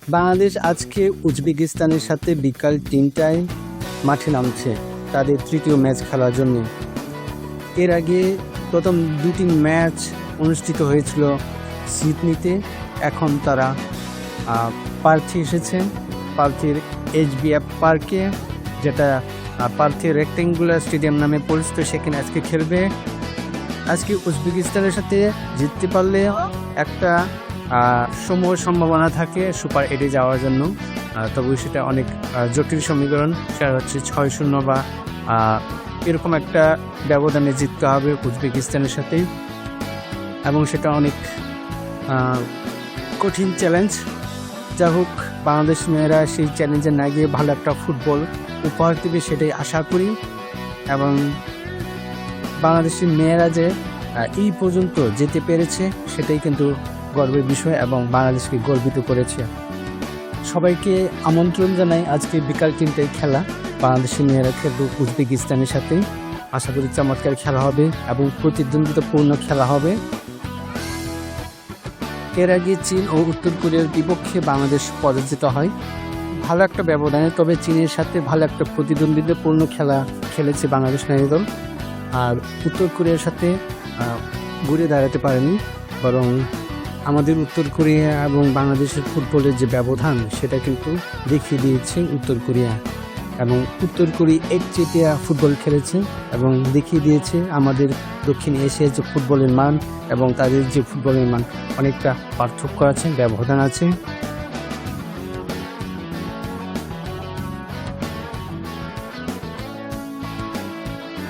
বাংলাদেশ আজকে উজবেকিস্তানের সাথে বিকাল ৩টায় মাঠে নামছে তাদের তৃতীয় ম্যাচ খেলার জন্য। এর আগে প্রথম দুটি ম্যাচ অনুষ্ঠিত হয়েছিল সিডনিতে। এখন তারা পার্থে এসেছেন, পার্থের HBF পার্কে, যেটা পার্থের রেক্টেঙ্গুলার স্টেডিয়াম নামে পরিচিত। সেখানে আজকে খেলবে। আজকে উজবেকিস্তানের সাথে জিততে পারলে একটা সম্ভাবনা থাকে সুপার 8-এ যাওয়ার জন্য। তবে সেটা অনেক জটিল সমীকরণ। সেটা হচ্ছে 6-0 বা এরকম একটা ব্যবধানে জিততে হবে উজবেকিস্তানের সাথে, এবং সেটা অনেক কঠিন চ্যালেঞ্জ। যা হোক, বাংলাদেশ মেয়েরা সেই চ্যালেঞ্জে না গিয়ে ভালো একটা ফুটবল উপহার দেবে সেটাই আশা করি। এবং বাংলাদেশের মেয়েরা যে এই পর্যন্ত যেতে পেরেছে সেটাই কিন্তু গর্বের বিষয় এবং বাংলাদেশকে গর্বিত করেছে। সবাইকে আমন্ত্রণ জানাই আজকে বিকাল 3টায় খেলা। বাংলাদেশের মেয়েরা খেলবে উজবেকিস্তানের সাথে। আশা করি চমৎকার খেলা হবে এবং প্রতিদ্বন্দ্বিতাপূর্ণ খেলা হবে। এর আগে চীন ও উত্তর কোরিয়ার বিপক্ষে বাংলাদেশ পরাজিত হয় ভালো একটা ব্যবধানে। তবে চীনের সাথে ভালো একটা প্রতিদ্বন্দ্বিতাপূর্ণ খেলা খেলেছে বাংলাদেশ নারী দল। আর উত্তর কোরিয়ার সাথে ঘুরে দাঁড়াতে পারেনি, বরং আমাদের উত্তর কোরিয়া এবং বাংলাদেশের ফুটবলের যে ব্যবধান সেটা কিন্তু দেখিয়ে দিয়েছে উত্তর কোরিয়া। এবং উত্তর কোরিয়া একচেটিয়া ফুটবল খেলেছে এবং দেখিয়ে দিয়েছে আমাদের দক্ষিণ এশিয়ার যে ফুটবলের মান এবং তাদের যে ফুটবলের মান অনেকটা পার্থক্য আছে, ব্যবধান আছে।